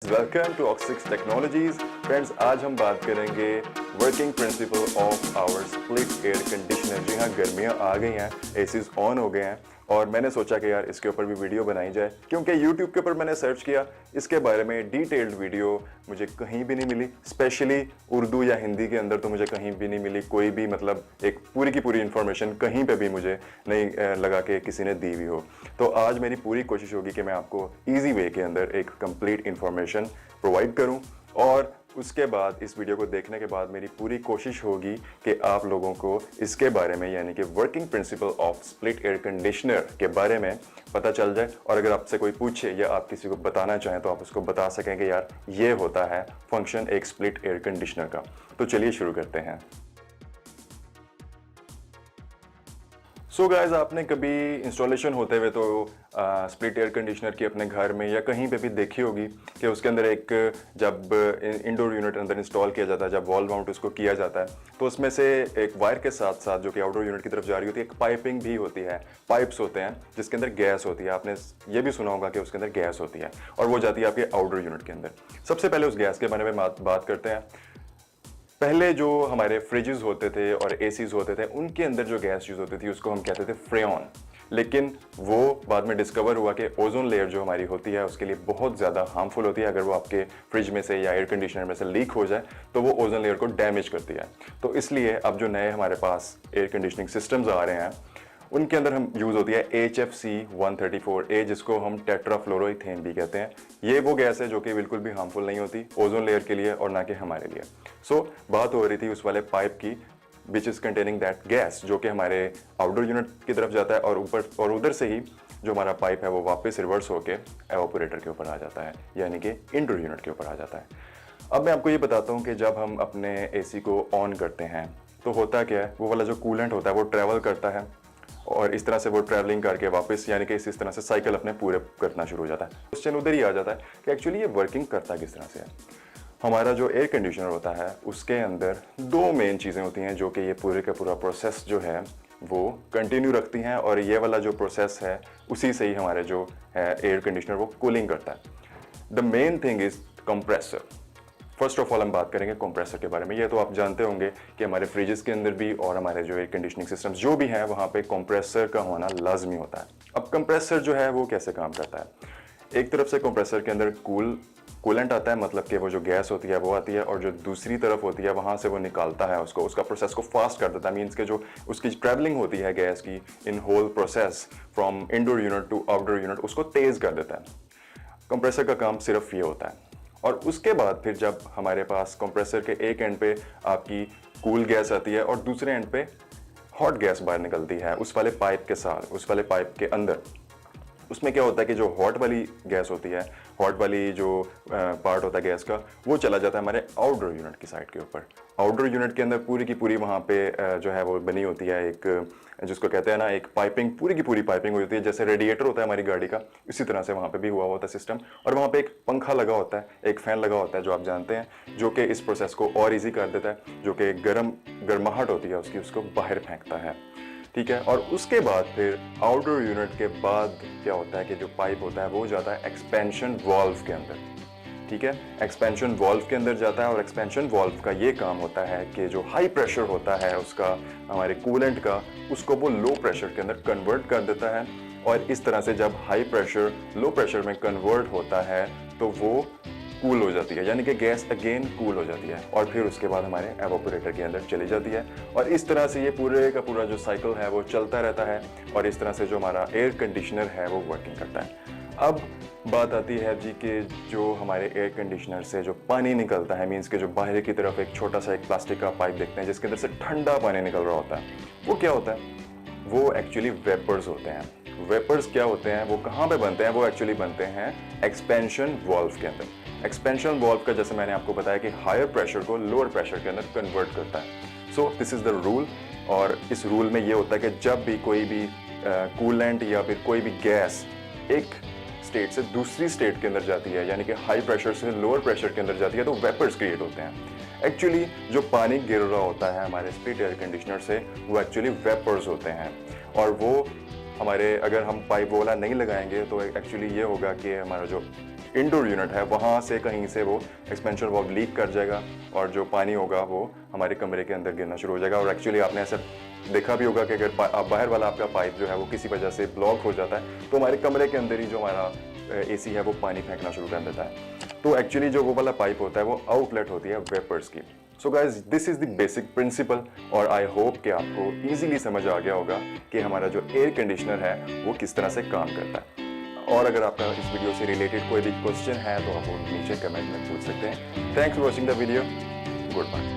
Welcome to Oxix technologies. Friends, आज हम बात करेंगे working principle of our split air conditioner. जी हाँ, गर्मियाँ आ गई हैं, एसीज ऑन हो गए हैं और मैंने सोचा कि यार इसके ऊपर भी वीडियो बनाई जाए, क्योंकि YouTube के ऊपर मैंने सर्च किया इसके बारे में डिटेल्ड वीडियो मुझे कहीं भी नहीं मिली। स्पेशली उर्दू या हिंदी के अंदर तो मुझे कहीं भी नहीं मिली कोई भी, मतलब एक पूरी की पूरी इन्फॉर्मेशन कहीं पे भी मुझे नहीं लगा कि किसी ने दी हुई हो। तो आज मेरी पूरी कोशिश होगी कि मैं आपको ईजी वे के अंदर एक कंप्लीट इन्फॉर्मेशन प्रोवाइड करूं, और उसके बाद इस वीडियो को देखने के बाद मेरी पूरी कोशिश होगी कि आप लोगों को इसके बारे में, यानी कि working principle of split air conditioner के बारे में पता चल जाए। और अगर आपसे कोई पूछे या आप किसी को बताना चाहें तो आप उसको बता सकें कि यार ये होता है फंक्शन एक स्प्लिट एयर कंडीशनर का। तो चलिए शुरू करते हैं। सो गाइस, आपने कभी इंस्टॉलेशन होते हुए तो स्प्लिट एयर कंडीशनर की अपने घर में या कहीं पे भी देखी होगी कि उसके अंदर एक, जब इंडोर यूनिट अंदर इंस्टॉल किया जाता है, जब वॉल माउंट उसको किया जाता है, तो उसमें से एक वायर के साथ साथ जो कि आउटडोर यूनिट की तरफ जा रही होती है, एक पाइपिंग भी होती है, पाइप्स होते हैं जिसके अंदर गैस होती है। आपने ये भी सुना होगा कि उसके अंदर गैस होती है और वो जाती है आपके आउटडोर यूनिट के अंदर। सबसे पहले उस गैस के बारे में बात करते हैं। पहले जो हमारे फ्रिजेस होते थे और एसीज होते थे, उनके अंदर जो गैस यूज होती थी उसको हम कहते थे फ्रेऑन। लेकिन वो बाद में डिस्कवर हुआ कि ओजोन लेयर जो हमारी होती है उसके लिए बहुत ज़्यादा हार्मफुल होती है। अगर वो आपके फ्रिज में से या एयर कंडीशनर में से लीक हो जाए तो वो ओजोन लेयर को डैमेज करती है। तो इसलिए अब जो नए हमारे पास एयर कंडीशनिंग सिस्टम्स आ रहे हैं उनके अंदर हम यूज़ होती है HFC 134A, जिसको हम टेट्राफ्लोरोइथेन भी कहते हैं। ये वो गैस है जो कि बिल्कुल भी हार्मफुल नहीं होती ओजोन लेयर के लिए और ना कि हमारे लिए। सो बात हो रही थी उस वाले पाइप की which is containing that gas, जो कि हमारे आउटडोर यूनिट की तरफ जाता है और ऊपर और उधर से ही जो हमारा पाइप है वो वापस रिवर्स होकर एवापोरेटर के ऊपर आ जाता है, यानी कि इंडोर यूनिट के ऊपर आ जाता है। अब मैं आपको ये बताता हूँ कि जब हम अपने AC को ऑन करते हैं तो होता क्या है, वो वाला जो कूलेंट होता है वो ट्रैवल करता है और इस तरह से वो ट्रैवलिंग करके वापस, यानी कि इस तरह से साइकिल अपने पूरे करना शुरू हो जाता है। क्वेश्चन उधर ही आ जाता है कि एक्चुअली ये वर्किंग करता किस तरह से है। हमारा जो एयर कंडीशनर होता है उसके अंदर दो मेन चीज़ें होती हैं जो कि ये पूरे का पूरा प्रोसेस जो है वो कंटिन्यू रखती हैं, और ये वाला जो प्रोसेस है उसी से ही हमारे जो है एयर कंडीशनर वो कूलिंग करता है। The main thing is compressor. First of all हम बात करेंगे कंप्रेसर के बारे में। ये तो आप जानते होंगे कि हमारे फ्रिजेस के अंदर भी और हमारे जो एयर कंडीशनिंग सिस्टम्स जो भी हैं वहाँ पे कंप्रेसर का होना लाजमी होता है। अब कंप्रेसर जो है वो कैसे काम करता है, एक तरफ से कंप्रेसर के अंदर कूलेंट आता है, मतलब कि वो जो गैस होती है वो आती है, और जो दूसरी तरफ होती है वहाँ से वो निकालता है उसको, उसका प्रोसेस को फास्ट कर देता है। मीन्स के जो उसकी ट्रैवलिंग होती है गैस की in whole process from indoor unit to outdoor unit, उसको तेज़ कर देता है। कंप्रेसर का काम सिर्फ ये होता है। और उसके बाद फिर जब हमारे पास कंप्रेसर के एक एंड पे आपकी कूल गैस आती है और दूसरे एंड पे हॉट गैस बाहर निकलती है उस वाले पाइप के साथ, उस वाले पाइप के अंदर, उसमें क्या होता है कि जो हॉट वाली गैस होती है, हॉट वाली जो पार्ट होता है गैस का, वो चला जाता है हमारे आउटडोर यूनिट की साइड के ऊपर। आउटडोर यूनिट के अंदर पूरी की पूरी वहाँ पे जो है वो बनी होती है एक, जिसको कहते हैं ना, एक पाइपिंग, पूरी की पूरी पाइपिंग हुई होती है, जैसे रेडिएटर होता है हमारी गाड़ी का, इसी तरह से वहाँ पे भी हुआ होता है सिस्टम। और वहाँ पे एक पंखा लगा होता है, एक फैन लगा होता है जो आप जानते हैं, जो कि इस प्रोसेस को और ईजी कर देता है, जो कि गर्माहट होती है उसकी, उसको बाहर फेंकता है। ठीक है। और उसके बाद फिर आउटडोर यूनिट के बाद क्या होता है कि जो पाइप होता है वो जाता है एक्सपेंशन वाल्व के अंदर। ठीक है, एक्सपेंशन वाल्व के अंदर जाता है और एक्सपेंशन वाल्व का ये काम होता है कि जो हाई प्रेशर होता है उसका, हमारे कूलेंट का, उसको वो लो प्रेशर के अंदर कन्वर्ट कर देता है। और इस तरह से जब हाई प्रेशर लो प्रेशर में कन्वर्ट होता है तो वो कूल हो जाती है, यानी कि गैस अगेन कूल हो जाती है और फिर उसके बाद हमारे एवापोरेटर के अंदर चली जाती है। और इस तरह से ये पूरे का पूरा जो साइकिल है वो चलता रहता है और इस तरह से जो हमारा एयर कंडीशनर है वो वर्किंग करता है। अब बात आती है जी कि जो हमारे एयर कंडीशनर से जो पानी निकलता है, मीन्स के जो बाहर की तरफ एक छोटा सा एक प्लास्टिक का पाइप देखते हैं जिसके अंदर से ठंडा पानी निकल रहा होता है, वो क्या होता है, वो एक्चुअली वेपर्स होते हैं। वेपर्स क्या होते हैं, वो कहाँ पे बनते हैं, वो एक्चुअली बनते हैं एक्सपेंशन वाल्व के अंदर। एक्सपेंशन वाल्व का, जैसे मैंने आपको बताया, कि हायर प्रेशर को लोअर प्रेशर के अंदर कन्वर्ट करता है। So this is the rule. और इस रूल में ये होता है कि जब भी कोई भी कूलेंट या फिर कोई भी गैस एक स्टेट से दूसरी स्टेट के अंदर जाती है, यानी कि हाई प्रेशर से लोअर प्रेशर के अंदर जाती है, तो वेपर्स क्रिएट होते हैं। एक्चुअली जो पानी गिर रहा होता है हमारे स्प्लिट एयर कंडीशनर से, वो एक्चुअली वेपर्स होते हैं। और वो हमारे, अगर हम पाइप वाला नहीं लगाएंगे तो एक्चुअली ये होगा कि हमारा जो इंडोर यूनिट है वहाँ से कहीं से वो एक्सपेंशन वाल्व लीक कर जाएगा और जो पानी होगा वो हमारे कमरे के अंदर गिरना शुरू हो जाएगा। और एक्चुअली आपने ऐसा देखा भी होगा कि अगर बाहर वाला आपका पाइप जो है वो किसी वजह से ब्लॉक हो जाता है तो हमारे कमरे के अंदर ही जो हमारा एसी है वो पानी फेंकना शुरू कर देता है। तो एक्चुअली जो वो वाला पाइप होता है वो आउटलेट होती है वेपर्स की। So guys this is the basic principle और आई होप कि आपको इजीली समझ आ गया होगा कि हमारा जो एयर कंडीशनर है वो किस तरह से काम करता है। और अगर आपका इस वीडियो से रिलेटेड कोई भी क्वेश्चन है तो आप वो नीचे कमेंट में पूछ सकते हैं। Thanks for watching the video. Good bye.